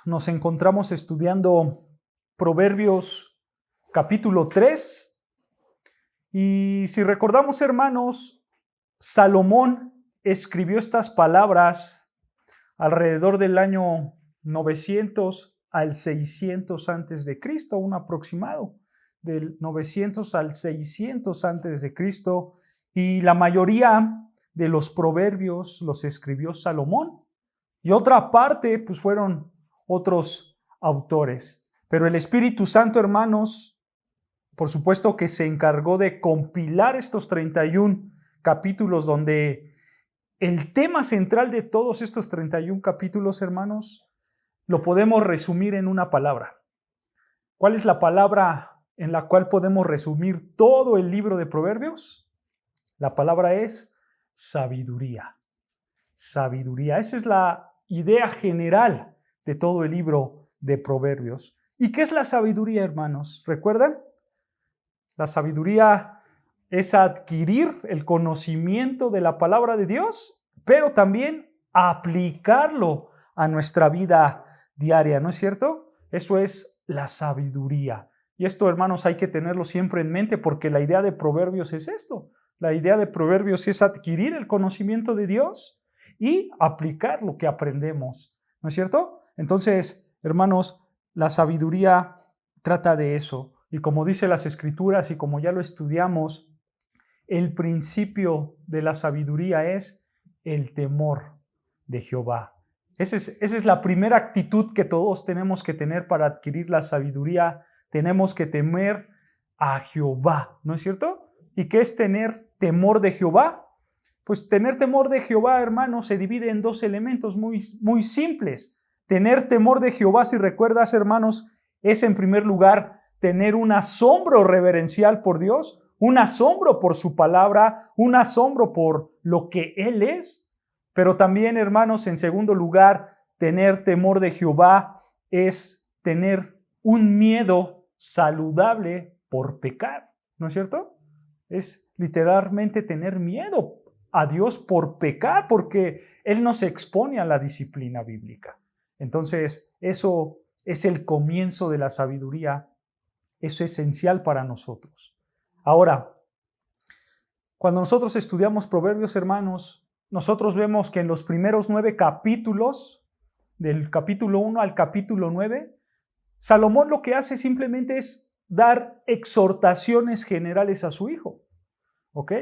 Nos encontramos estudiando Proverbios capítulo 3 y si recordamos, hermanos, Salomón escribió estas palabras alrededor del año 900 al 600 antes de Cristo, un aproximado del 900 al 600 antes de Cristo, y la mayoría de los proverbios los escribió Salomón y otra parte pues fueron otros autores. Pero el Espíritu Santo, hermanos, por supuesto que se encargó de compilar estos 31 capítulos donde el tema central de todos estos 31 capítulos, hermanos, lo podemos resumir en una palabra. ¿Cuál es la palabra en la cual podemos resumir todo el libro de Proverbios? La palabra es sabiduría. Sabiduría. Esa es la idea general de todo el libro de Proverbios. ¿Y qué es la sabiduría, hermanos? ¿Recuerdan? La sabiduría es adquirir el conocimiento de la palabra de Dios, pero también aplicarlo a nuestra vida diaria, ¿no es cierto? Eso es la sabiduría. Y esto, hermanos, hay que tenerlo siempre en mente porque la idea de Proverbios es esto. La idea de Proverbios es adquirir el conocimiento de Dios y aplicar lo que aprendemos, ¿no es cierto? Entonces, hermanos, la sabiduría trata de eso. Y como dice las Escrituras y como ya lo estudiamos, el principio de la sabiduría es el temor de Jehová. Esa es la primera actitud que todos tenemos que tener para adquirir la sabiduría. Tenemos que temer a Jehová, ¿no es cierto? ¿Y qué es tener temor de Jehová? Pues tener temor de Jehová, hermanos, se divide en dos elementos muy simples. Tener temor de Jehová, si recuerdas, hermanos, es en primer lugar tener un asombro reverencial por Dios, un asombro por su palabra, un asombro por lo que Él es. Pero también, hermanos, en segundo lugar, tener temor de Jehová es tener un miedo saludable por pecar, ¿no es cierto? Es literalmente tener miedo a Dios por pecar, porque Él nos expone a la disciplina bíblica. Entonces, eso es el comienzo de la sabiduría. Eso es esencial para nosotros. Ahora, cuando nosotros estudiamos Proverbios, hermanos, nosotros vemos que en los primeros 9 capítulos, del capítulo 1 al capítulo 9, Salomón lo que hace simplemente es dar exhortaciones generales a su hijo. ¿Ok?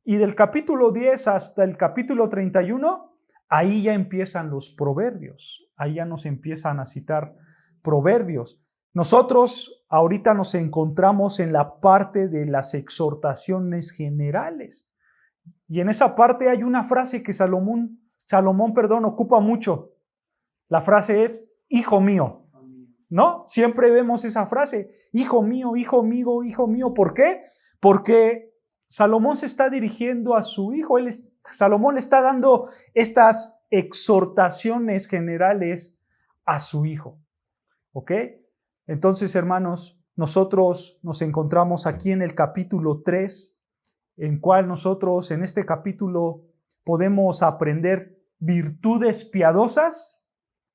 Y del capítulo 10 hasta el capítulo 31, ahí ya empiezan los proverbios. Ahí ya nos empiezan a citar proverbios. Nosotros ahorita nos encontramos en la parte de las exhortaciones generales. Y en esa parte hay una frase que Salomón, ocupa mucho. La frase es, hijo mío. ¿No? Siempre vemos esa frase, hijo mío, hijo mío, hijo mío. ¿Por qué? Porque Salomón se está dirigiendo a su hijo. Salomón le está dando estas exhortaciones generales a su hijo. ¿Ok? Entonces, hermanos, nosotros nos encontramos aquí en el capítulo 3, en cual nosotros en este capítulo podemos aprender virtudes piadosas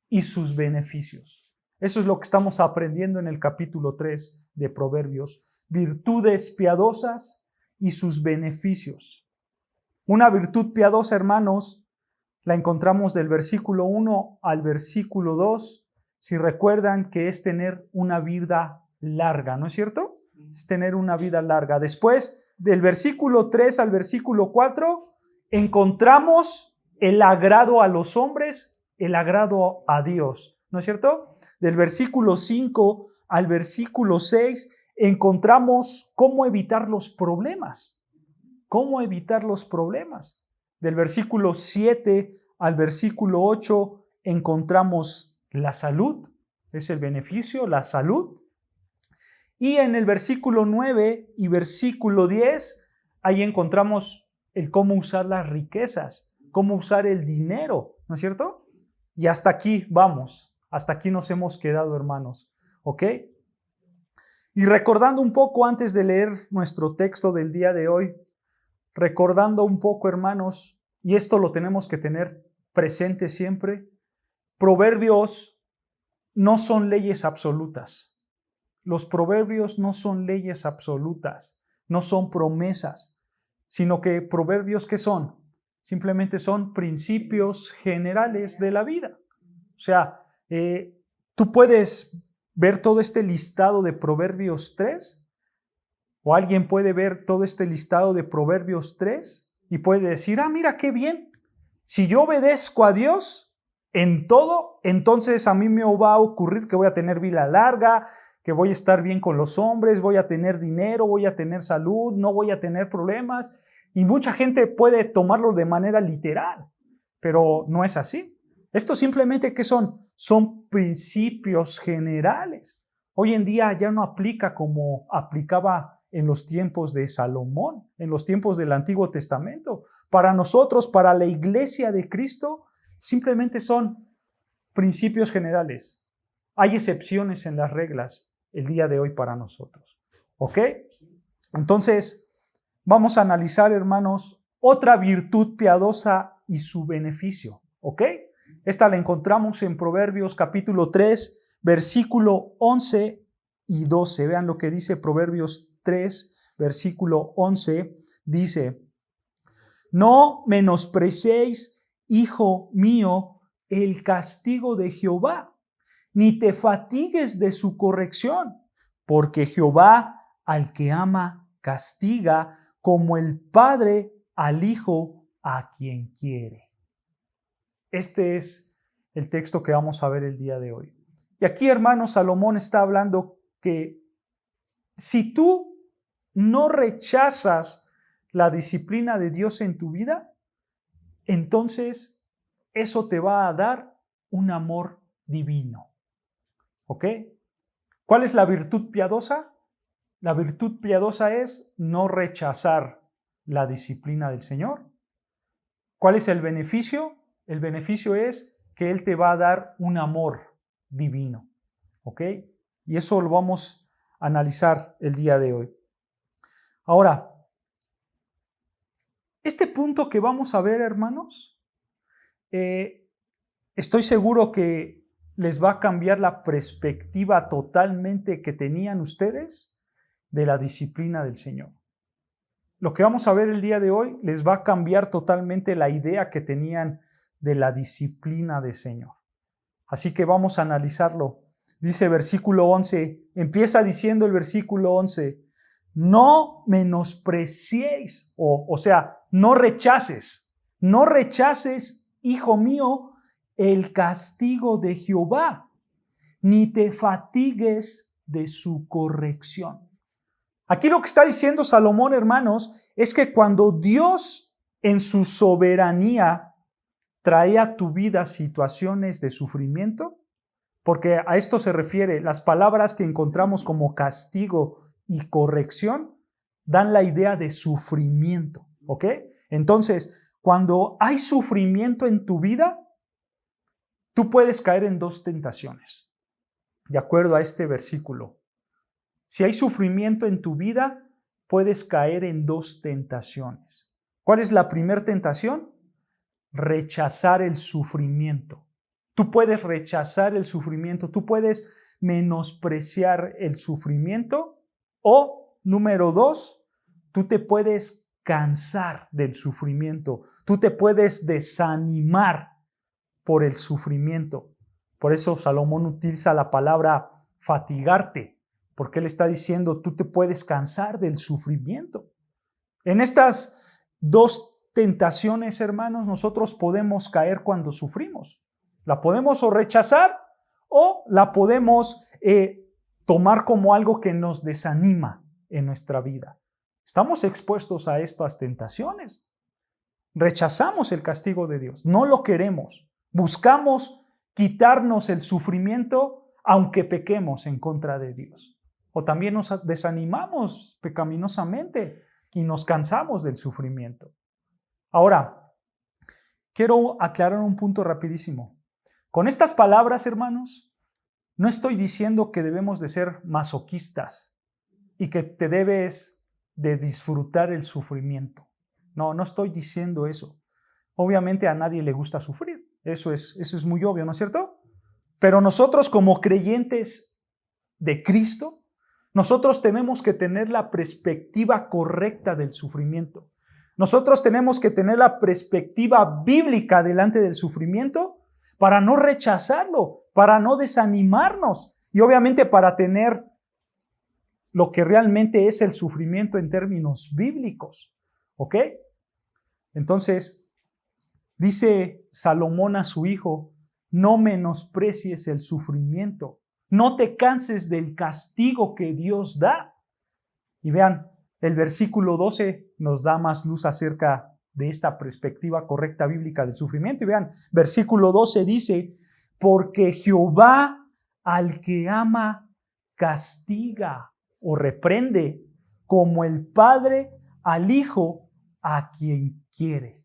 y sus beneficios. Eso es lo que estamos aprendiendo en el capítulo 3 de Proverbios. Virtudes piadosas y sus beneficios. Una virtud piadosa, hermanos, la encontramos del versículo 1 al versículo 2. Si recuerdan que es tener una vida larga, ¿no es cierto? Es tener una vida larga. Después, del versículo 3 al versículo 4, encontramos el agrado a los hombres, el agrado a Dios, ¿no es cierto? Del versículo 5 al versículo 6, encontramos cómo evitar los problemas. ¿Cómo evitar los problemas? Del versículo 7 al versículo 8 encontramos la salud, es el beneficio, la salud. Y en el versículo 9 y versículo 10, ahí encontramos el cómo usar las riquezas, cómo usar el dinero, ¿no es cierto? Y hasta aquí vamos, hasta aquí nos hemos quedado, hermanos, ¿ok? Y recordando un poco antes de leer nuestro texto del día de hoy, recordando un poco, hermanos, y esto lo tenemos que tener presente siempre, proverbios no son leyes absolutas. Los proverbios no son leyes absolutas, no son promesas, sino que proverbios, ¿qué son? Simplemente son principios generales de la vida. O sea, tú puedes ver todo este listado de Proverbios 3, o alguien puede ver todo este listado de Proverbios 3 y puede decir, mira qué bien, si yo obedezco a Dios en todo, entonces a mí me va a ocurrir que voy a tener vida larga, que voy a estar bien con los hombres, voy a tener dinero, voy a tener salud, no voy a tener problemas. Y mucha gente puede tomarlo de manera literal, pero no es así. Esto simplemente, ¿qué son? Son principios generales. Hoy en día ya no aplica como aplicaba en los tiempos de Salomón, en los tiempos del Antiguo Testamento. Para nosotros, para la iglesia de Cristo, simplemente son principios generales. Hay excepciones en las reglas el día de hoy para nosotros. ¿Ok? Entonces, vamos a analizar, hermanos, otra virtud piadosa y su beneficio. ¿Ok? Esta la encontramos en Proverbios capítulo 3, versículo 11 y 12. Vean lo que dice Proverbios 3, versículo 11. Dice, no menospreciéis, hijo mío, el castigo de Jehová, ni te fatigues de su corrección, porque Jehová al que ama castiga, como el padre al hijo a quien quiere. Este es el texto que vamos a ver el día de hoy. Y aquí, hermano, Salomón está hablando que si tú no rechazas la disciplina de Dios en tu vida, entonces eso te va a dar un amor divino. ¿Ok? ¿Cuál es la virtud piadosa? La virtud piadosa es no rechazar la disciplina del Señor. ¿Cuál es el beneficio? El beneficio es que Él te va a dar un amor divino. ¿Ok? Y eso lo vamos a analizar el día de hoy. Ahora, este punto que vamos a ver, hermanos, estoy seguro que les va a cambiar la perspectiva totalmente que tenían ustedes de la disciplina del Señor. Lo que vamos a ver el día de hoy les va a cambiar totalmente la idea que tenían de la disciplina del Señor. Así que vamos a analizarlo. Dice versículo 11, empieza diciendo el versículo 11, no menospreciéis, o sea, no rechaces, hijo mío, el castigo de Jehová, ni te fatigues de su corrección. Aquí lo que está diciendo Salomón, hermanos, es que cuando Dios en su soberanía trae a tu vida situaciones de sufrimiento, porque a esto se refiere, las palabras que encontramos como castigo y corrección dan la idea de sufrimiento, ¿ok? Entonces, cuando hay sufrimiento en tu vida, tú puedes caer en dos tentaciones, de acuerdo a este versículo. Si hay sufrimiento en tu vida, puedes caer en dos tentaciones. ¿Cuál es la primera tentación? Rechazar el sufrimiento. Tú puedes rechazar el sufrimiento, tú puedes menospreciar el sufrimiento o, número dos, tú te puedes cansar del sufrimiento, tú te puedes desanimar por el sufrimiento. Por eso Salomón utiliza la palabra fatigarte, porque él está diciendo, tú te puedes cansar del sufrimiento. En estas dos tentaciones, hermanos, nosotros podemos caer cuando sufrimos. La podemos o rechazar o la podemos tomar como algo que nos desanima en nuestra vida. Estamos expuestos a estas tentaciones. Rechazamos el castigo de Dios, no lo queremos. Buscamos quitarnos el sufrimiento aunque pequemos en contra de Dios. O también nos desanimamos pecaminosamente y nos cansamos del sufrimiento. Ahora, quiero aclarar un punto rapidísimo. Con estas palabras, hermanos, no estoy diciendo que debemos de ser masoquistas y que te debes de disfrutar el sufrimiento. No, no estoy diciendo eso. Obviamente a nadie le gusta sufrir. Eso es muy obvio, ¿no es cierto? Pero nosotros como creyentes de Cristo, nosotros tenemos que tener la perspectiva correcta del sufrimiento. Nosotros tenemos que tener la perspectiva bíblica delante del sufrimiento para no rechazarlo, para no desanimarnos y obviamente para tener lo que realmente es el sufrimiento en términos bíblicos. ¿Ok? Entonces, dice Salomón a su hijo, no menosprecies el sufrimiento, no te canses del castigo que Dios da. Y vean, el versículo 12 nos da más luz acerca de esta perspectiva correcta bíblica del sufrimiento. Y vean, versículo 12 dice, porque Jehová al que ama castiga o reprende, como el padre al hijo a quien quiere.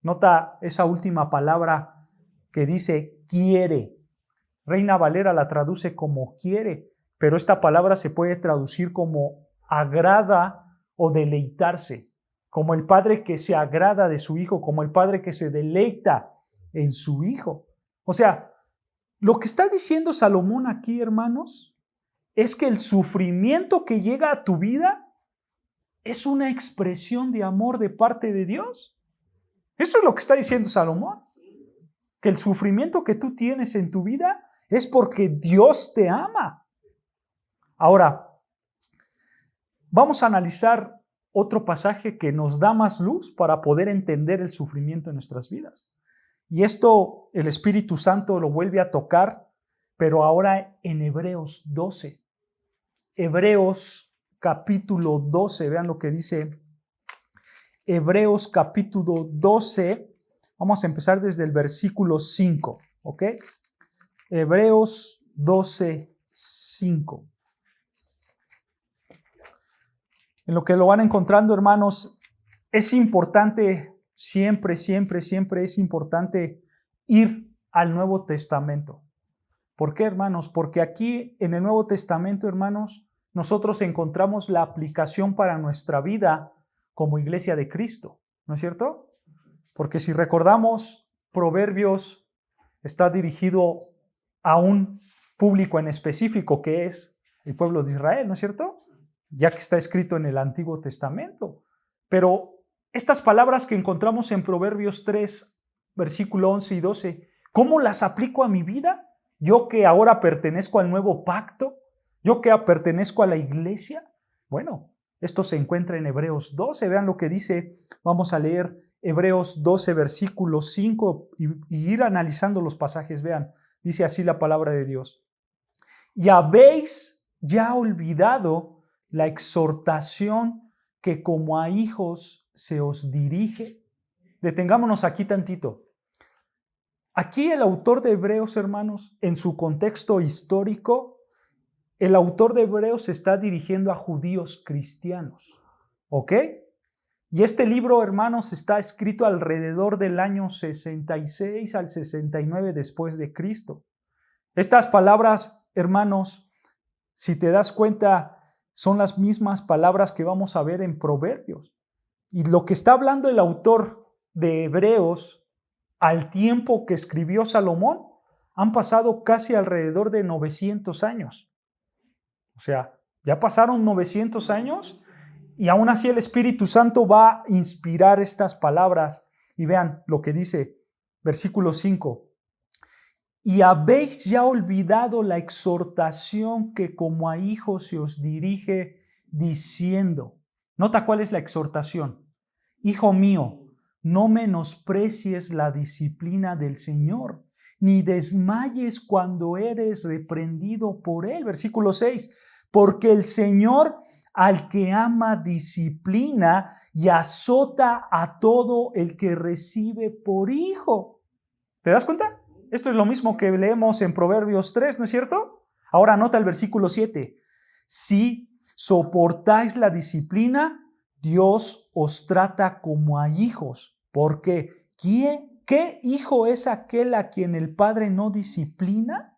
Nota esa última palabra que dice quiere. Reina Valera la traduce como quiere, pero esta palabra se puede traducir como agrada o deleitarse, como el padre que se agrada de su hijo, como el padre que se deleita en su hijo. O sea, lo que está diciendo Salomón aquí, hermanos, es que el sufrimiento que llega a tu vida es una expresión de amor de parte de Dios. Eso es lo que está diciendo Salomón, que el sufrimiento que tú tienes en tu vida es porque Dios te ama. Ahora, vamos a analizar otro pasaje que nos da más luz para poder entender el sufrimiento en nuestras vidas. Y esto el Espíritu Santo lo vuelve a tocar, pero ahora en Hebreos 12. Hebreos capítulo 12, vean lo que dice Hebreos capítulo 12, vamos a empezar desde el versículo 5, ¿ok? Hebreos 12, 5. En lo que lo van encontrando, hermanos, es importante, siempre es importante ir al Nuevo Testamento. ¿Por qué, hermanos? Porque aquí en el Nuevo Testamento, hermanos, nosotros encontramos la aplicación para nuestra vida como iglesia de Cristo, ¿no es cierto? Porque si recordamos, Proverbios está dirigido a un público en específico que es el pueblo de Israel, ¿no es cierto? Ya que está escrito en el Antiguo Testamento. Pero estas palabras que encontramos en Proverbios 3, versículo 11 y 12, ¿cómo las aplico a mi vida? Yo que ahora pertenezco al nuevo pacto, yo que pertenezco a la iglesia. Bueno, esto se encuentra en Hebreos 12. Vean lo que dice. Vamos a leer Hebreos 12, versículo 5 y ir analizando los pasajes. Vean, dice así la palabra de Dios. Y habéis ya olvidado la exhortación que como a hijos se os dirige. Detengámonos aquí tantito. Aquí el autor de Hebreos, hermanos, en su contexto histórico, el autor de Hebreos se está dirigiendo a judíos cristianos, ¿ok? Y este libro, hermanos, está escrito alrededor del año 66 al 69 después de Cristo. Estas palabras, hermanos, si te das cuenta, son las mismas palabras que vamos a ver en Proverbios. Y lo que está hablando el autor de Hebreos al tiempo que escribió Salomón, han pasado casi alrededor de 900 años. O sea, ya pasaron 900 años y aún así el Espíritu Santo va a inspirar estas palabras. Y vean lo que dice, versículo 5. Y habéis ya olvidado la exhortación que como a hijos se os dirige diciendo. Nota cuál es la exhortación. Hijo mío, no menosprecies la disciplina del Señor, ni desmayes cuando eres reprendido por Él. Versículo 6. Porque el Señor al que ama disciplina y azota a todo el que recibe por hijo. ¿Te das cuenta? Esto es lo mismo que leemos en Proverbios 3, ¿no es cierto? Ahora anota el versículo 7. Si soportáis la disciplina, Dios os trata como a hijos. Porque ¿qué hijo es aquel a quien el Padre no disciplina?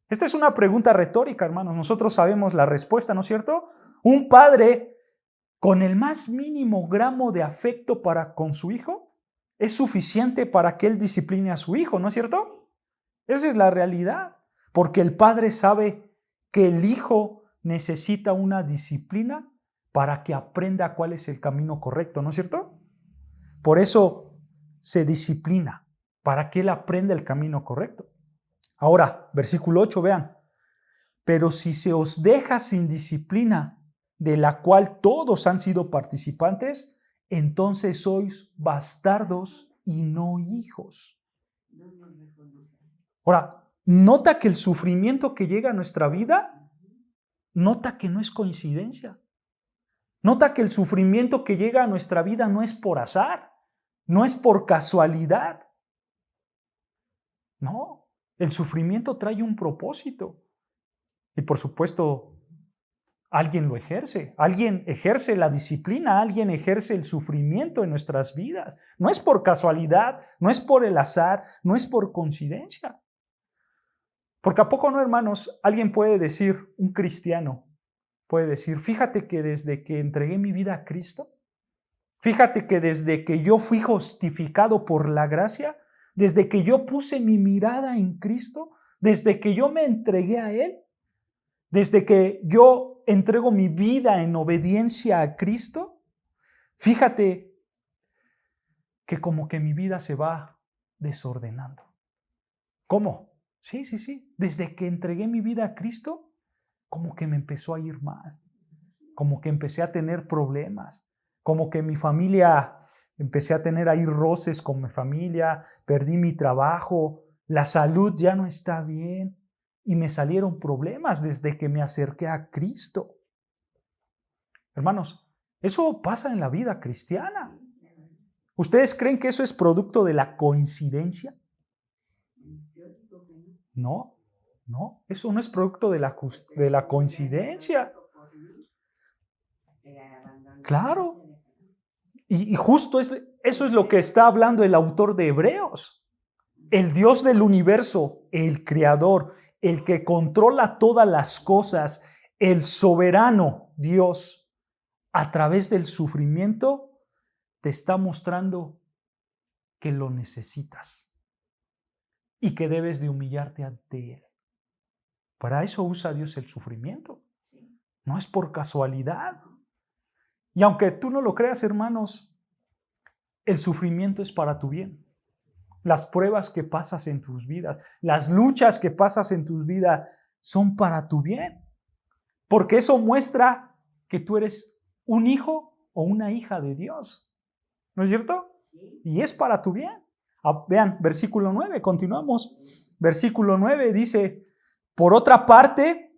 Esta es una pregunta retórica, hermanos. Nosotros sabemos la respuesta, ¿no es cierto? Un padre con el más mínimo gramo de afecto para con su hijo, es suficiente para que él discipline a su hijo, ¿no es cierto? Esa es la realidad, porque el padre sabe que el hijo necesita una disciplina para que aprenda cuál es el camino correcto, ¿no es cierto? Por eso se disciplina, para que él aprenda el camino correcto. Ahora, versículo 8, vean. Pero si se os deja sin disciplina, de la cual todos han sido participantes, entonces sois bastardos y no hijos. Ahora, nota que el sufrimiento que llega a nuestra vida, nota que no es coincidencia. Nota que el sufrimiento que llega a nuestra vida no es por azar, no es por casualidad. No, el sufrimiento trae un propósito. Y por supuesto, alguien lo ejerce. Alguien ejerce la disciplina, alguien ejerce el sufrimiento en nuestras vidas. No es por casualidad, no es por el azar, no es por coincidencia. Porque ¿a poco no, hermanos? Alguien puede decir, un cristiano puede decir, fíjate que desde que entregué mi vida a Cristo, fíjate que desde que yo fui justificado por la gracia, desde que yo puse mi mirada en Cristo, desde que yo me entregué a Él, desde que yo entrego mi vida en obediencia a Cristo, fíjate que como que mi vida se va desordenando. ¿Cómo? Sí. Desde que entregué mi vida a Cristo, como que me empezó a ir mal, como que empecé a tener problemas, como que mi familia, empecé a tener ahí roces con mi familia, perdí mi trabajo, la salud ya no está bien y me salieron problemas desde que me acerqué a Cristo. Hermanos, eso pasa en la vida cristiana. ¿Ustedes creen que eso es producto de la coincidencia? No, eso no es producto de la coincidencia. Claro. Y justo eso es lo que está hablando el autor de Hebreos. El Dios del universo, el creador, el que controla todas las cosas, el soberano Dios, a través del sufrimiento, te está mostrando que lo necesitas y que debes de humillarte ante Él. Para eso usa Dios el sufrimiento. No es por casualidad. Y aunque tú no lo creas, hermanos, el sufrimiento es para tu bien. Las pruebas que pasas en tus vidas, las luchas que pasas en tus vidas son para tu bien. Porque eso muestra que tú eres un hijo o una hija de Dios. ¿No es cierto? Y es para tu bien. Vean, versículo 9, continuamos. Versículo 9 dice, por otra parte,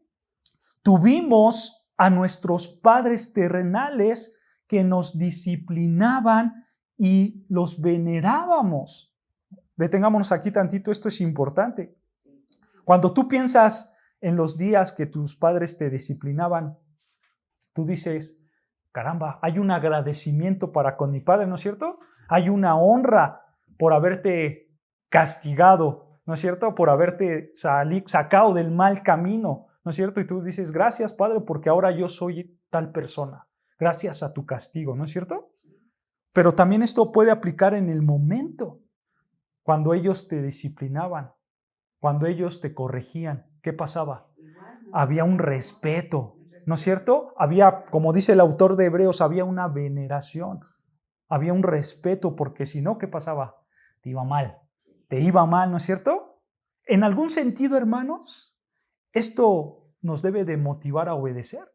tuvimos a nuestros padres terrenales que nos disciplinaban y los venerábamos. Detengámonos aquí tantito, esto es importante. Cuando tú piensas en los días que tus padres te disciplinaban, tú dices, caramba, hay un agradecimiento para con mi padre, ¿no es cierto? Hay una honra por haberte castigado, ¿no es cierto? Por haberte sacado del mal camino, ¿no es cierto? Y tú dices, gracias, Padre, porque ahora yo soy tal persona. Gracias a tu castigo, ¿no es cierto? Pero también esto puede aplicar en el momento, cuando ellos te disciplinaban, cuando ellos te corregían. ¿Qué pasaba? Había un respeto, ¿no es cierto? Había, como dice el autor de Hebreos, había una veneración, había un respeto, porque si no, ¿qué pasaba? Te iba mal, ¿no es cierto? En algún sentido, hermanos, esto nos debe de motivar a obedecer,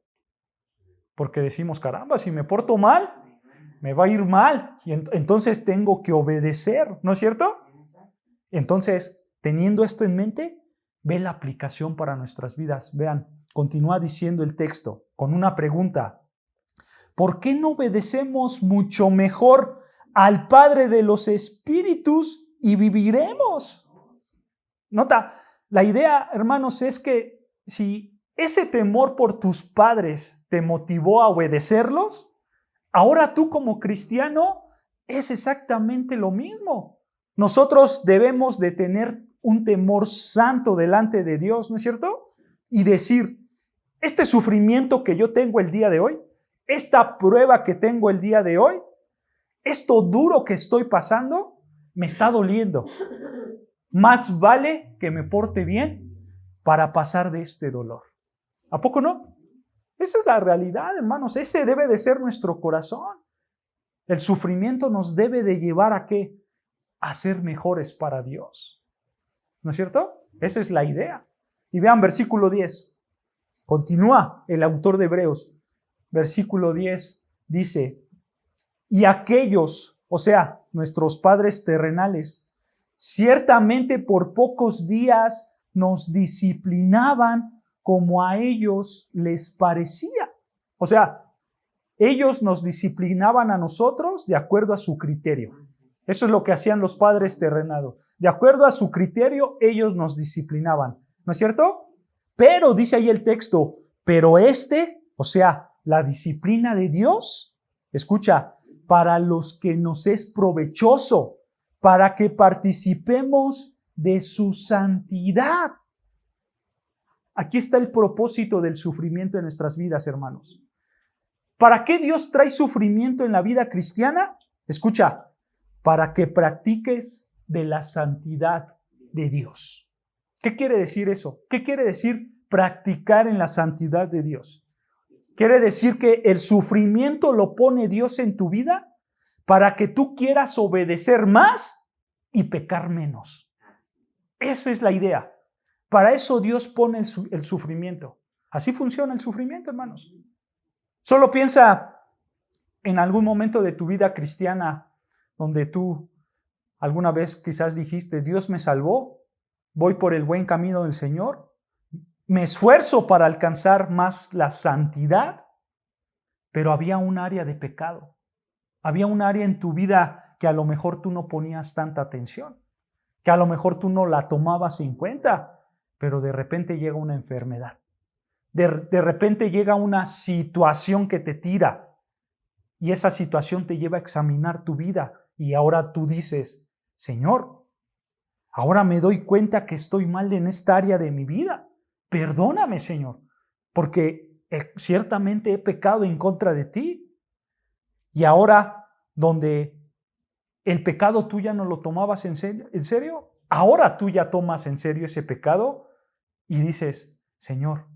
porque decimos, caramba, si me porto mal, me va a ir mal, y entonces tengo que obedecer, ¿no es cierto? Entonces, teniendo esto en mente, ve la aplicación para nuestras vidas. Vean, continúa diciendo el texto con una pregunta. ¿Por qué no obedecemos mucho mejor al Padre de los Espíritus y viviremos? Nota, la idea, hermanos, es que si ese temor por tus padres te motivó a obedecerlos, ahora tú como cristiano es exactamente lo mismo. Nosotros debemos de tener un temor santo delante de Dios, ¿no es cierto? Y decir, este sufrimiento que yo tengo el día de hoy esta prueba que tengo el día de hoy, esto duro que estoy pasando, me está doliendo. Más vale que me porte bien para pasar de este dolor. ¿A poco no? Esa es la realidad, hermanos. Ese debe de ser nuestro corazón. El sufrimiento nos debe de llevar ¿a qué? A ser mejores para Dios. ¿No es cierto? Esa es la idea. Y vean versículo 10. Continúa el autor de Hebreos. Versículo 10 dice, y aquellos, o sea, nuestros padres terrenales, ciertamente por pocos días nos disciplinaban como a ellos les parecía. O sea, ellos nos disciplinaban a nosotros de acuerdo a su criterio. Eso es lo que hacían los padres terrenales. De acuerdo a su criterio, ellos nos disciplinaban. ¿No es cierto? Pero, dice ahí el texto, pero o sea, la disciplina de Dios, escucha, para los que nos es provechoso, para que participemos de su santidad. Aquí está el propósito del sufrimiento en nuestras vidas, hermanos. ¿Para qué Dios trae sufrimiento en la vida cristiana? Escucha, para que practiques de la santidad de Dios. ¿Qué quiere decir eso? ¿Qué quiere decir practicar en la santidad de Dios? Quiere decir que el sufrimiento lo pone Dios en tu vida para que tú quieras obedecer más y pecar menos. Esa es la idea. Para eso Dios pone el sufrimiento. Así funciona el sufrimiento, hermanos. Solo piensa en algún momento de tu vida cristiana donde tú alguna vez quizás dijiste, Dios me salvó, voy por el buen camino del Señor, me esfuerzo para alcanzar más la santidad, pero había un área de pecado. Había un área en tu vida que a lo mejor tú no ponías tanta atención, que a lo mejor tú no la tomabas en cuenta, pero de repente llega una enfermedad. De repente llega una situación que te tira y esa situación te lleva a examinar tu vida y ahora tú dices, Señor, ahora me doy cuenta que estoy mal en esta área de mi vida. Perdóname, Señor, porque ciertamente he pecado en contra de ti. Y ahora, donde el pecado tú ya no lo tomabas en serio, ahora tú ya tomas en serio ese pecado y dices, Señor,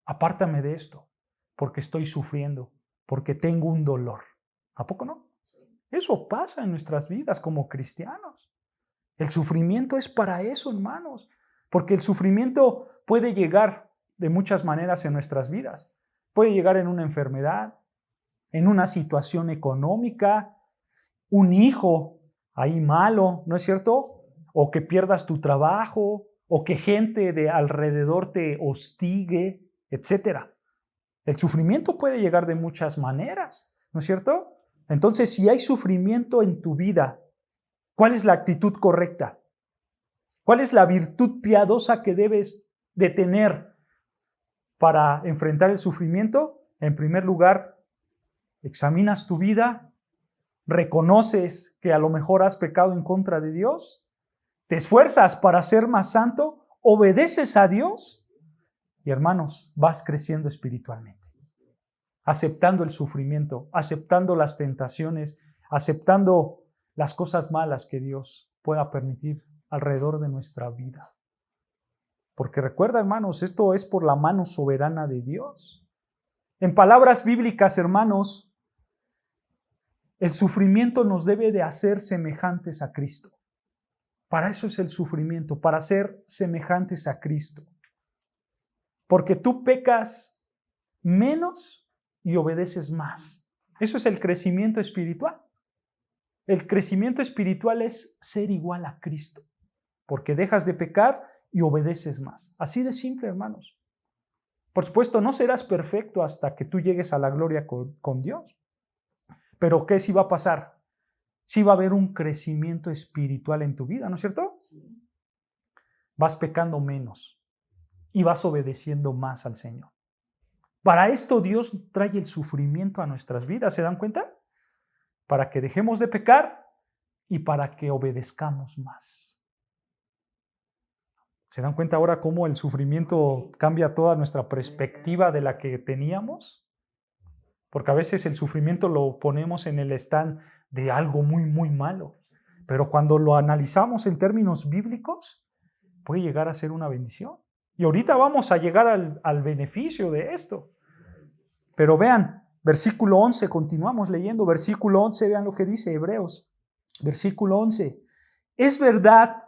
apártame de esto, porque estoy sufriendo, porque tengo un dolor. ¿A poco no? Eso pasa en nuestras vidas como cristianos. El sufrimiento es para eso, hermanos, porque el sufrimiento puede llegar de muchas maneras en nuestras vidas. Puede llegar en una enfermedad, en una situación económica, un hijo ahí malo, ¿no es cierto? O que pierdas tu trabajo, o que gente de alrededor te hostigue, etcétera. El sufrimiento puede llegar de muchas maneras, ¿no es cierto? Entonces, si hay sufrimiento en tu vida, ¿cuál es la actitud correcta? ¿Cuál es la virtud piadosa que debes de tener para enfrentar el sufrimiento? En primer lugar, examinas tu vida, reconoces que a lo mejor has pecado en contra de Dios, te esfuerzas para ser más santo, obedeces a Dios y, hermanos, vas creciendo espiritualmente, aceptando el sufrimiento, aceptando las tentaciones, aceptando las cosas malas que Dios pueda permitir alrededor de nuestra vida. Porque recuerda, hermanos, esto es por la mano soberana de Dios. En palabras bíblicas, hermanos, el sufrimiento nos debe de hacer semejantes a Cristo. Para eso es el sufrimiento, para ser semejantes a Cristo. Porque tú pecas menos y obedeces más. Eso es el crecimiento espiritual. El crecimiento espiritual es ser igual a Cristo, porque dejas de pecar y obedeces más. Así de simple, hermanos. Por supuesto, no serás perfecto hasta que tú llegues a la gloria con Dios. Pero ¿qué sí va a pasar? Sí va a haber un crecimiento espiritual en tu vida, ¿no es cierto? Vas pecando menos y vas obedeciendo más al Señor. Para esto Dios trae el sufrimiento a nuestras vidas, ¿se dan cuenta? Para que dejemos de pecar y para que obedezcamos más. ¿Se dan cuenta ahora cómo el sufrimiento cambia toda nuestra perspectiva de la que teníamos? porque a veces el sufrimiento lo ponemos en el stand de algo muy, muy malo. Pero cuando lo analizamos en términos bíblicos, puede llegar a ser una bendición. Y ahorita vamos a llegar al beneficio de esto. Pero vean, versículo 11, continuamos leyendo. Versículo 11, vean lo que dice Hebreos. Versículo 11. Es verdad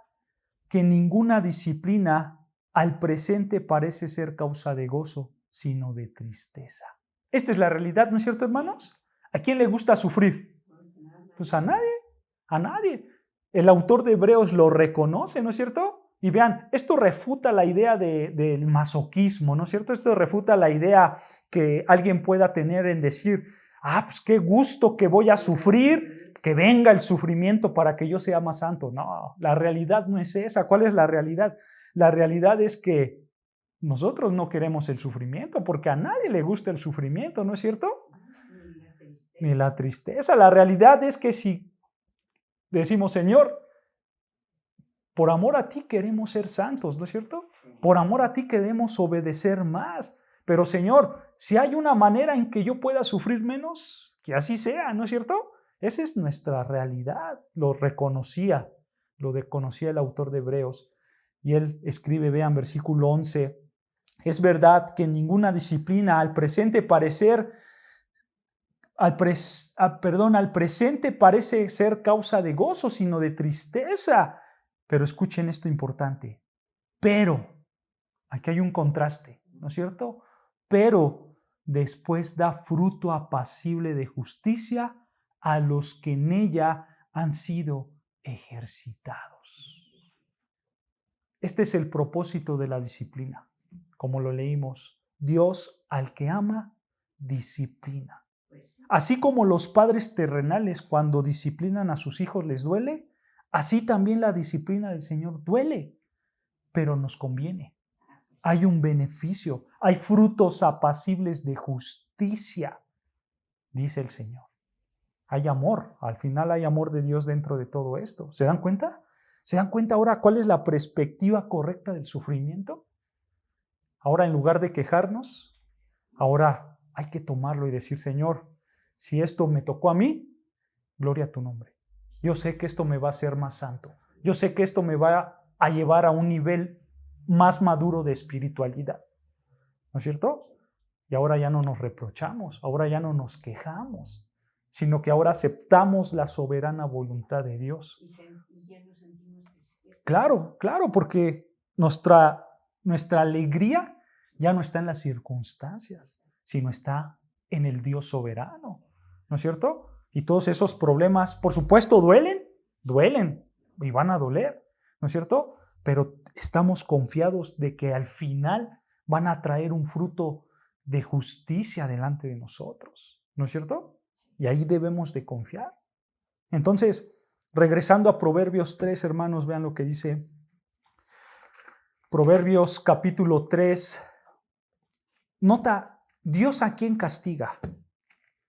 que ninguna disciplina al presente parece ser causa de gozo, sino de tristeza. Esta es la realidad, ¿no es cierto, hermanos? ¿A quién le gusta sufrir? Pues a nadie, a nadie. El autor de Hebreos lo reconoce, ¿no es cierto? Y vean, esto refuta la idea del masoquismo, ¿no es cierto? Esto refuta la idea que alguien pueda tener en decir, pues qué gusto que voy a sufrir, que venga el sufrimiento para que yo sea más santo. No, la realidad no es esa. ¿Cuál es la realidad? La realidad es que nosotros no queremos el sufrimiento, porque a nadie le gusta el sufrimiento, ¿no es cierto? Ni la tristeza. La realidad es que si decimos, Señor, por amor a ti queremos ser santos, ¿no es cierto? Por amor a ti queremos obedecer más. Pero Señor, si hay una manera en que yo pueda sufrir menos, que así sea, ¿no es cierto? Esa es nuestra realidad. Lo reconocía el autor de Hebreos. Y él escribe, vean, versículo 11, es verdad que ninguna disciplina al presente parece ser causa de gozo, sino de tristeza. Pero escuchen esto importante. Pero, aquí hay un contraste, ¿no es cierto? Pero después da fruto apacible de justicia a los que en ella han sido ejercitados. Este es el propósito de la disciplina. Como lo leímos, Dios al que ama, disciplina. Así como los padres terrenales cuando disciplinan a sus hijos les duele, así también la disciplina del Señor duele, pero nos conviene. Hay un beneficio, hay frutos apacibles de justicia, dice el Señor. Hay amor, al final hay amor de Dios dentro de todo esto. ¿Se dan cuenta? ¿Se dan cuenta ahora cuál es la perspectiva correcta del sufrimiento? Ahora, en lugar de quejarnos, ahora hay que tomarlo y decir, Señor, si esto me tocó a mí, gloria a tu nombre. Yo sé que esto me va a hacer más santo. Yo sé que esto me va a llevar a un nivel más maduro de espiritualidad. ¿No es cierto? Y ahora ya no nos reprochamos, ahora ya no nos quejamos, sino que ahora aceptamos la soberana voluntad de Dios. Claro, claro, porque nuestra alegría ya no está en las circunstancias, sino está en el Dios soberano, ¿no es cierto? Y todos esos problemas, por supuesto, duelen y van a doler, ¿no es cierto? Pero estamos confiados de que al final van a traer un fruto de justicia delante de nosotros, ¿no es cierto? Y ahí debemos de confiar. Entonces, regresando a Proverbios 3, hermanos, vean lo que dice Proverbios capítulo 3. Nota, Dios a quién castiga,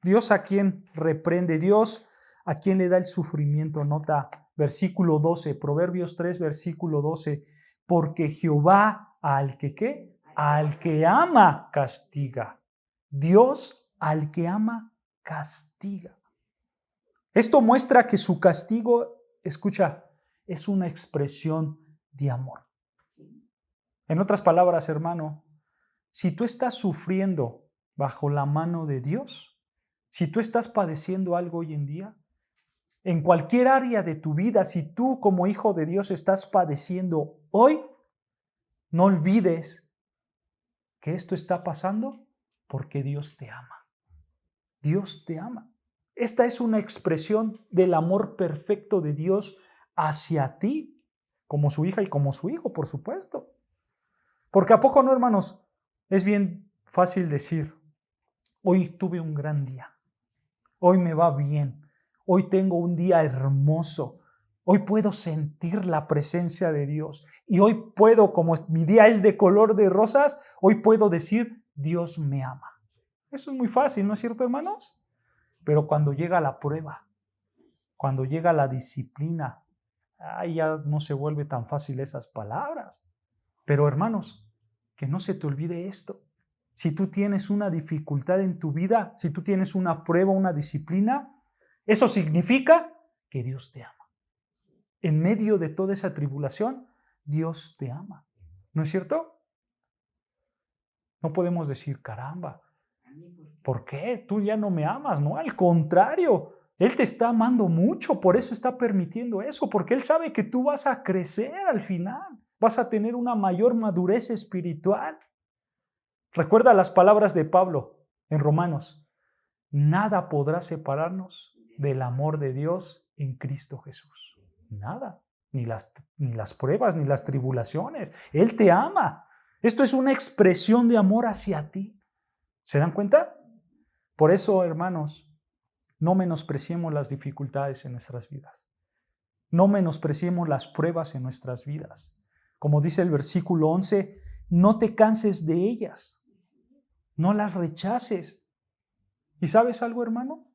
Dios a quién reprende, Dios a quién le da el sufrimiento. Nota, versículo 12, Proverbios 3, versículo 12, porque Jehová al que ¿qué? Al que ama castiga. Dios al que ama castiga. Esto muestra que su castigo, escucha, es una expresión de amor. En otras palabras, hermano, si tú estás sufriendo bajo la mano de Dios, si tú estás padeciendo algo hoy en día, en cualquier área de tu vida, si tú como hijo de Dios estás padeciendo hoy, no olvides que esto está pasando porque Dios te ama. Dios te ama. Esta es una expresión del amor perfecto de Dios hacia ti, como su hija y como su hijo, por supuesto. Porque ¿a poco no, hermanos? Es bien fácil decir, hoy tuve un gran día, hoy me va bien, hoy tengo un día hermoso, hoy puedo sentir la presencia de Dios y hoy puedo, como mi día es de color de rosas, hoy puedo decir, Dios me ama. Eso es muy fácil, ¿no es cierto, hermanos? Pero cuando llega la prueba, cuando llega la disciplina, ya no se vuelve tan fácil esas palabras. Pero hermanos, que no se te olvide esto. Si tú tienes una dificultad en tu vida, si tú tienes una prueba, una disciplina, eso significa que Dios te ama. En medio de toda esa tribulación, Dios te ama. ¿No es cierto? No podemos decir, caramba, ¿por qué? Tú ya no me amas, ¿no? Al contrario, Él te está amando mucho, por eso está permitiendo eso, porque Él sabe que tú vas a crecer al final, vas a tener una mayor madurez espiritual. Recuerda las palabras de Pablo en Romanos: nada podrá separarnos del amor de Dios en Cristo Jesús. Nada, ni las pruebas, ni las tribulaciones. Él te ama. Esto es una expresión de amor hacia ti. ¿Se dan cuenta? Por eso, hermanos, no menospreciemos las dificultades en nuestras vidas. No menospreciemos las pruebas en nuestras vidas. Como dice el versículo 11, no te canses de ellas. No las rechaces. ¿Y sabes algo, hermano?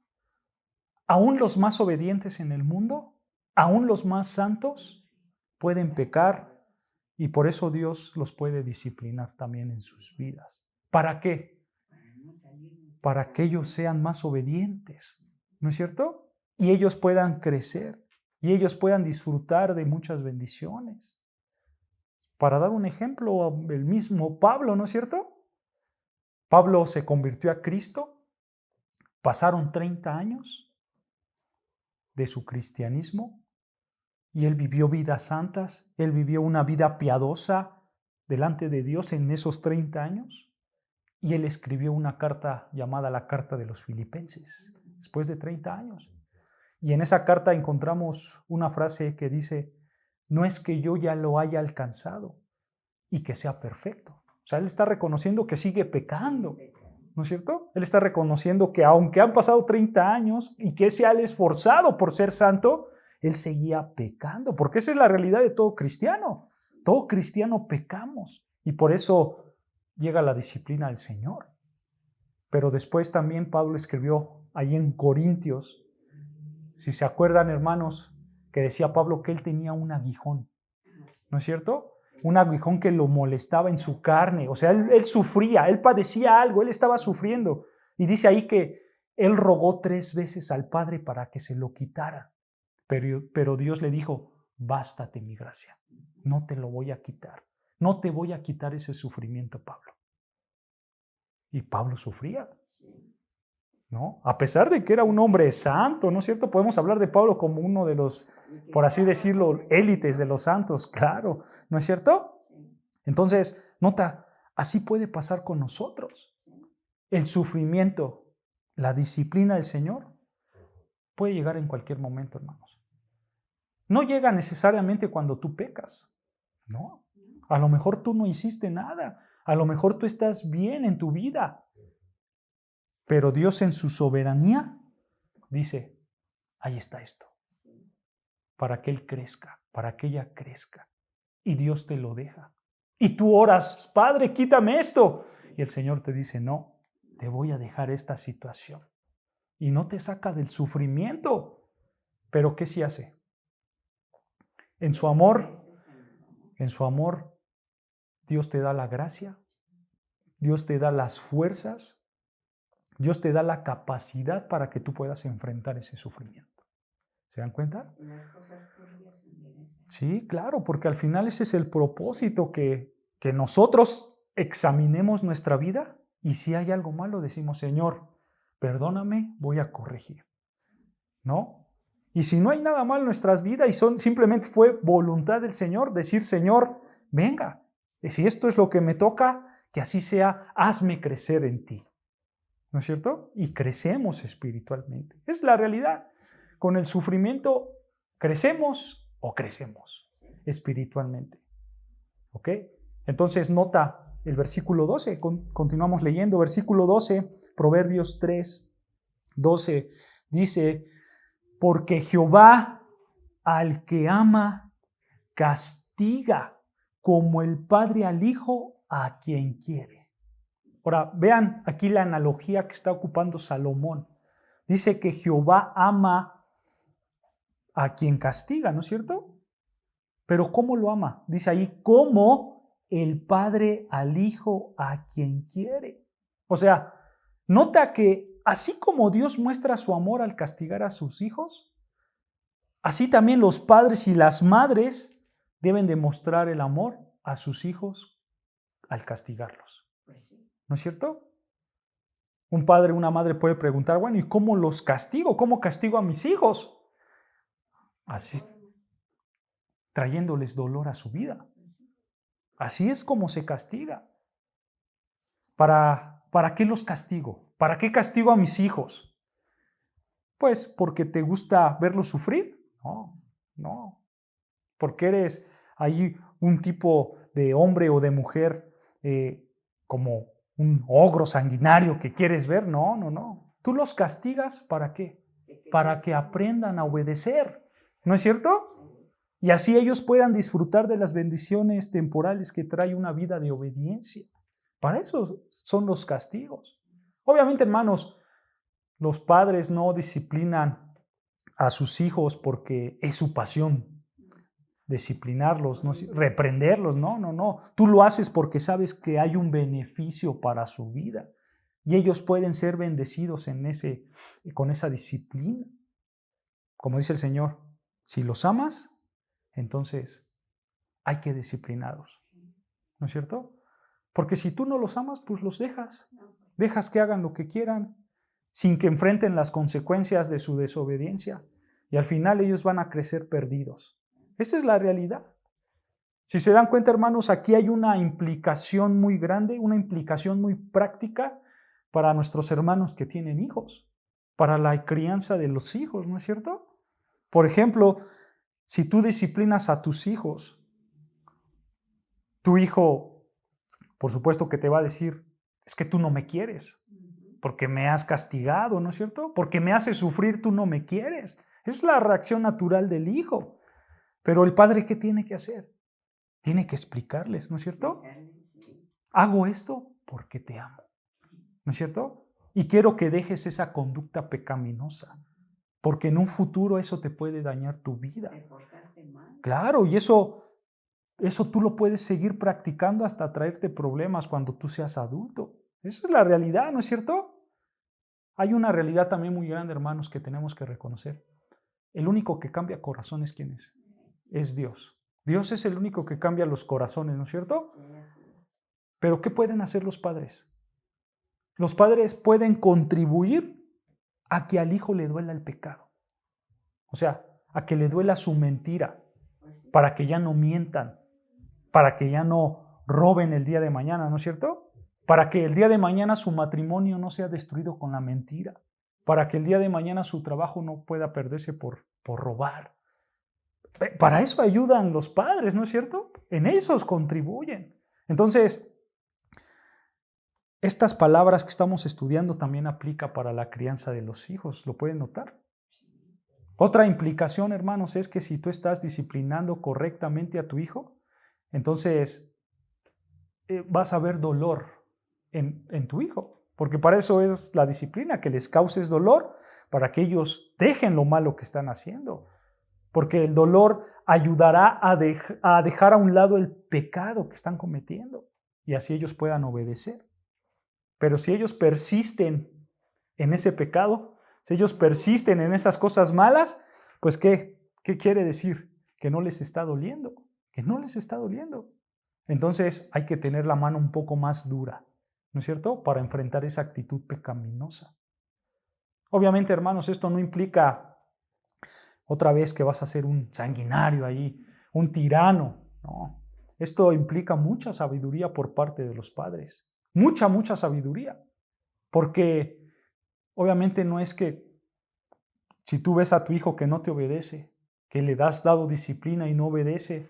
Aún los más obedientes en el mundo, aún los más santos, pueden pecar, y por eso Dios los puede disciplinar también en sus vidas. ¿Para qué? Para que ellos sean más obedientes, ¿no es cierto? Y ellos puedan crecer, y ellos puedan disfrutar de muchas bendiciones. Para dar un ejemplo, el mismo Pablo, ¿no es cierto? Pablo se convirtió a Cristo, pasaron 30 años de su cristianismo, y él vivió vidas santas, él vivió una vida piadosa delante de Dios en esos 30 años, y él escribió una carta llamada la Carta de los Filipenses, después de 30 años. Y en esa carta encontramos una frase que dice: no es que yo ya lo haya alcanzado y que sea perfecto. O sea, él está reconociendo que sigue pecando, ¿no es cierto? Él está reconociendo que aunque han pasado 30 años y que se ha esforzado por ser santo, él seguía pecando, porque esa es la realidad de todo cristiano. Todo cristiano pecamos, y por eso llega la disciplina del Señor. Pero después también Pablo escribió ahí en Corintios, si se acuerdan, hermanos, que decía Pablo que él tenía un aguijón, ¿no es cierto? Un aguijón que lo molestaba en su carne. O sea, él sufría, él padecía algo, él estaba sufriendo. Y dice ahí que él rogó 3 veces al Padre para que se lo quitara. Pero Dios le dijo: bástate mi gracia, no te lo voy a quitar. No te voy a quitar ese sufrimiento, Pablo. Y Pablo sufría, ¿no? A pesar de que era un hombre santo, ¿no es cierto? Podemos hablar de Pablo como uno de los, por así decirlo, élites de los santos, claro, ¿no es cierto? Entonces, nota, así puede pasar con nosotros. El sufrimiento, la disciplina del Señor puede llegar en cualquier momento, hermanos. No llega necesariamente cuando tú pecas, ¿no? A lo mejor tú no hiciste nada, a lo mejor tú estás bien en tu vida, pero Dios en su soberanía dice: ahí está esto, para que Él crezca, para que ella crezca. Y Dios te lo deja. Y tú oras: Padre, quítame esto. Y el Señor te dice: no, te voy a dejar esta situación. Y no te saca del sufrimiento. Pero ¿qué sí hace? En su amor, Dios te da la gracia, Dios te da las fuerzas, Dios te da la capacidad para que tú puedas enfrentar ese sufrimiento. ¿Se dan cuenta? Sí, claro, porque al final ese es el propósito, que nosotros examinemos nuestra vida, y si hay algo malo decimos: Señor, perdóname, voy a corregir, ¿no? Y si no hay nada malo en nuestras vidas y simplemente fue voluntad del Señor, decir: Señor, venga, si esto es lo que me toca, que así sea, hazme crecer en ti, ¿no es cierto? Y crecemos espiritualmente. Es la realidad. Con el sufrimiento crecemos o crecemos espiritualmente. ¿Ok? Entonces nota el versículo 12. Continuamos leyendo. Versículo 12, Proverbios 3, 12. Dice: porque Jehová al que ama castiga, como el padre al hijo a quien quiere. Ahora, vean aquí la analogía que está ocupando Salomón. Dice que Jehová ama a quien castiga, ¿no es cierto? Pero ¿cómo lo ama? Dice ahí: como el padre al hijo a quien quiere. O sea, nota que así como Dios muestra su amor al castigar a sus hijos, así también los padres y las madres deben demostrar el amor a sus hijos al castigarlos. ¿No es cierto? Un padre o una madre puede preguntar, bueno, ¿y cómo los castigo? ¿Cómo castigo a mis hijos? Así, trayéndoles dolor a su vida. Así es como se castiga. ¿Para qué los castigo? ¿Para qué castigo a mis hijos? Pues porque te gusta verlos sufrir. No. Porque eres ahí un tipo de hombre o de mujer como un ogro sanguinario que quieres ver. No. Tú los castigas ¿para qué? Para que aprendan a obedecer. ¿No es cierto? Y así ellos puedan disfrutar de las bendiciones temporales que trae una vida de obediencia. Para eso son los castigos. Obviamente, hermanos, los padres no disciplinan a sus hijos porque es su pasión disciplinarlos, no, reprenderlos. No. Tú lo haces porque sabes que hay un beneficio para su vida y ellos pueden ser bendecidos con esa disciplina. Como dice el Señor, si los amas, entonces hay que disciplinarlos, ¿no es cierto? Porque si tú no los amas, pues los dejas que hagan lo que quieran, sin que enfrenten las consecuencias de su desobediencia, y al final ellos van a crecer perdidos. Esa es la realidad. Si se dan cuenta, hermanos, aquí hay una implicación muy grande, una implicación muy práctica para nuestros hermanos que tienen hijos, para la crianza de los hijos, ¿no es cierto? Por ejemplo, si tú disciplinas a tus hijos, tu hijo, por supuesto que te va a decir, es que tú no me quieres, porque me has castigado, ¿no es cierto? Porque me haces sufrir, tú no me quieres. Es la reacción natural del hijo. Pero el padre, ¿qué tiene que hacer? Tiene que explicarles, ¿no es cierto? Hago esto porque te amo, ¿no es cierto? Y quiero que dejes esa conducta pecaminosa, porque en un futuro eso te puede dañar tu vida. Claro, y eso tú lo puedes seguir practicando hasta traerte problemas cuando tú seas adulto. Esa es la realidad, ¿no es cierto? Hay una realidad también muy grande, hermanos, que tenemos que reconocer. El único que cambia corazones, ¿quién es? Es Dios. Dios es el único que cambia los corazones, ¿no es cierto? Pero ¿qué pueden hacer los padres? Los padres pueden contribuir a que al hijo le duela el pecado. O sea, a que le duela su mentira, para que ya no mientan, para que ya no roben el día de mañana, ¿no es cierto? Para que el día de mañana su matrimonio no sea destruido con la mentira, para que el día de mañana su trabajo no pueda perderse por robar. Para eso ayudan los padres, ¿no es cierto? En esos contribuyen. Entonces, estas palabras que estamos estudiando también aplica para la crianza de los hijos, ¿lo pueden notar? Otra implicación, hermanos, es que si tú estás disciplinando correctamente a tu hijo, entonces vas a ver dolor en tu hijo, porque para eso es la disciplina, que les causes dolor, para que ellos dejen lo malo que están haciendo, porque el dolor ayudará a dejar a un lado el pecado que están cometiendo, y así ellos puedan obedecer. Pero si ellos persisten en ese pecado, si ellos persisten en esas cosas malas, pues ¿qué quiere decir? Que no les está doliendo, que no les está doliendo. Entonces hay que tener la mano un poco más dura, ¿no es cierto?, para enfrentar esa actitud pecaminosa. Obviamente, hermanos, esto no implica otra vez que vas a ser un sanguinario ahí, un tirano, no. Esto implica mucha sabiduría por parte de los padres, mucha sabiduría, porque obviamente no es que si tú ves a tu hijo que no te obedece, que le has dado disciplina y no obedece,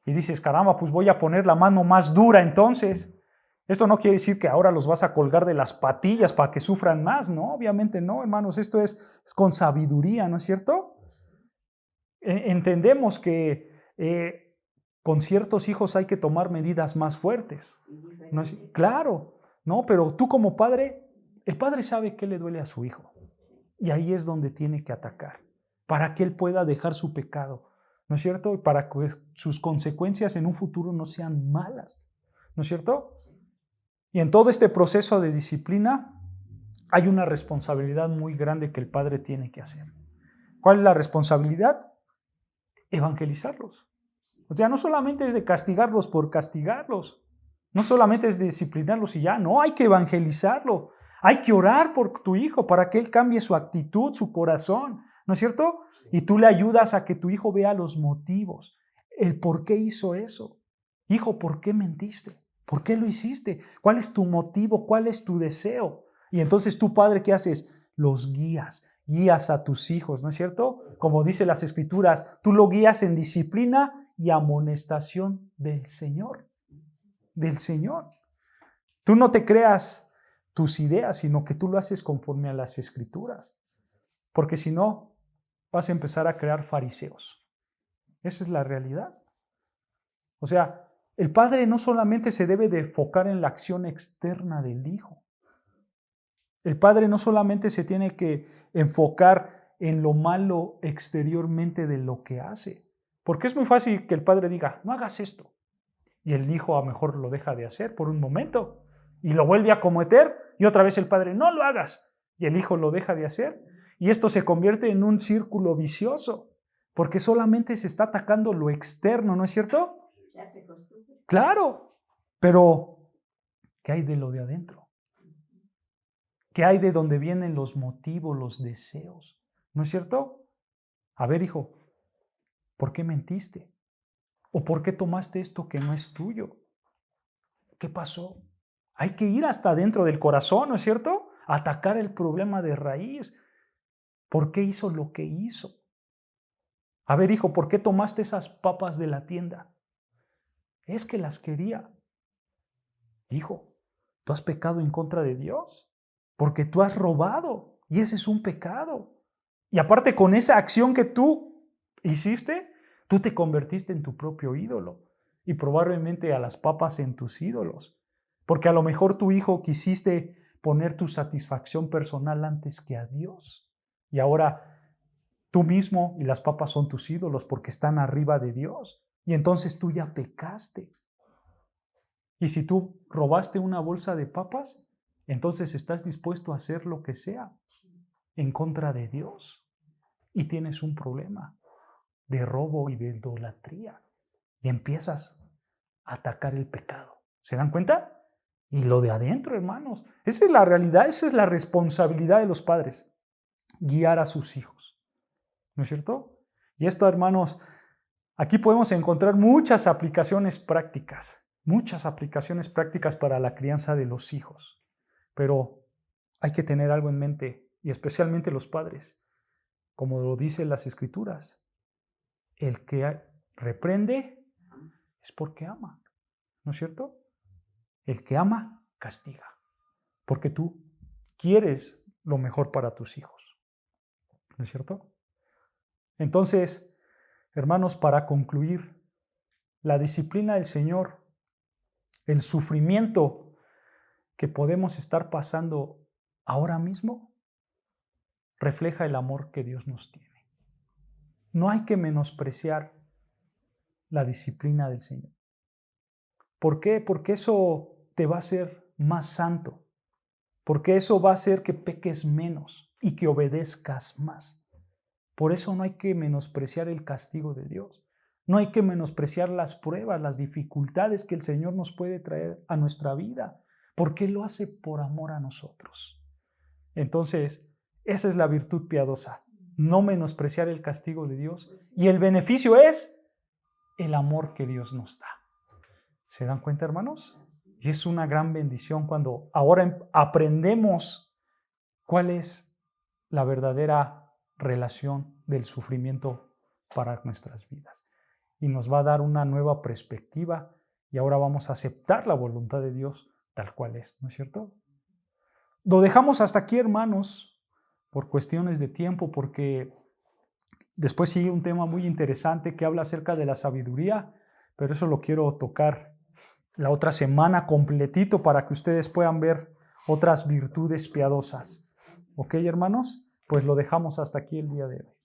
y dices, caramba, pues voy a poner la mano más dura entonces. Esto no quiere decir que ahora los vas a colgar de las patillas para que sufran más, ¿no? Obviamente no, hermanos, esto es con sabiduría, ¿no es cierto? Entendemos que con ciertos hijos hay que tomar medidas más fuertes. ¿No es? Claro, ¿no? Pero tú como padre, el padre sabe qué le duele a su hijo. Y ahí es donde tiene que atacar, para que él pueda dejar su pecado, ¿no es cierto? Y para que sus consecuencias en un futuro no sean malas, ¿no es cierto? Y en todo este proceso de disciplina hay una responsabilidad muy grande que el padre tiene que hacer. ¿Cuál es la responsabilidad? Evangelizarlos. O sea, no solamente es de castigarlos por castigarlos, no solamente es de disciplinarlos y ya, no, hay que evangelizarlo. Hay que orar por tu hijo para que él cambie su actitud, su corazón, ¿no es cierto? Y tú le ayudas a que tu hijo vea los motivos, el por qué hizo eso. Hijo, ¿por qué mentiste? ¿Por qué lo hiciste? ¿Cuál es tu motivo? ¿Cuál es tu deseo? Y entonces tú, padre, ¿qué haces? Los guías a tus hijos, ¿no es cierto? Como dice las Escrituras, tú lo guías en disciplina y amonestación del Señor. Del Señor. Tú no te creas tus ideas, sino que tú lo haces conforme a las Escrituras. Porque si no, vas a empezar a crear fariseos. Esa es la realidad. O sea, el padre no solamente se debe de enfocar en la acción externa del hijo. El padre no solamente se tiene que enfocar en lo malo exteriormente de lo que hace. Porque es muy fácil que el padre diga, no hagas esto. Y el hijo a lo mejor lo deja de hacer por un momento y lo vuelve a cometer y otra vez el padre, no lo hagas. Y el hijo lo deja de hacer. Y esto se convierte en un círculo vicioso porque solamente se está atacando lo externo, ¿no es cierto? Claro, pero ¿qué hay de lo de adentro? ¿Qué hay de donde vienen los motivos, los deseos? ¿No es cierto? A ver, hijo, ¿por qué mentiste? ¿O por qué tomaste esto que no es tuyo? ¿Qué pasó? Hay que ir hasta dentro del corazón, ¿no es cierto? Atacar el problema de raíz. ¿Por qué hizo lo que hizo? A ver, hijo, ¿por qué tomaste esas papas de la tienda? Es que las quería. Hijo, tú has pecado en contra de Dios porque tú has robado y ese es un pecado. Y aparte con esa acción que tú hiciste, tú te convertiste en tu propio ídolo y probablemente a las papas en tus ídolos. Porque a lo mejor tu hijo quisiste poner tu satisfacción personal antes que a Dios. Y ahora tú mismo y las papas son tus ídolos porque están arriba de Dios. Y entonces tú ya pecaste. Y si tú robaste una bolsa de papas, entonces estás dispuesto a hacer lo que sea en contra de Dios. Y tienes un problema de robo y de idolatría. Y empiezas a atacar el pecado. ¿Se dan cuenta? Y lo de adentro, hermanos. Esa es la realidad, esa es la responsabilidad de los padres. Guiar a sus hijos. ¿No es cierto? Y esto, hermanos, aquí podemos encontrar muchas aplicaciones prácticas. Muchas aplicaciones prácticas para la crianza de los hijos. Pero hay que tener algo en mente, y especialmente los padres. Como lo dicen las Escrituras, el que reprende es porque ama, ¿no es cierto? El que ama, castiga, porque tú quieres lo mejor para tus hijos, ¿no es cierto? Entonces, hermanos, para concluir, la disciplina del Señor, el sufrimiento que podemos estar pasando ahora mismo, refleja el amor que Dios nos tiene. No hay que menospreciar la disciplina del Señor. ¿Por qué? Porque eso te va a hacer más santo. Porque eso va a hacer que peques menos y que obedezcas más. Por eso no hay que menospreciar el castigo de Dios. No hay que menospreciar las pruebas, las dificultades que el Señor nos puede traer a nuestra vida, porque Él lo hace por amor a nosotros. Entonces, esa es la virtud piadosa, no menospreciar el castigo de Dios. Y el beneficio es el amor que Dios nos da. ¿Se dan cuenta, hermanos? Y es una gran bendición cuando ahora aprendemos cuál es la verdadera relación del sufrimiento para nuestras vidas. Y nos va a dar una nueva perspectiva y ahora vamos a aceptar la voluntad de Dios tal cual es, ¿no es cierto? Lo dejamos hasta aquí, hermanos, por cuestiones de tiempo, porque después sigue un tema muy interesante que habla acerca de la sabiduría, pero eso lo quiero tocar la otra semana completito para que ustedes puedan ver otras virtudes piadosas. ¿Ok, hermanos? Pues lo dejamos hasta aquí el día de hoy.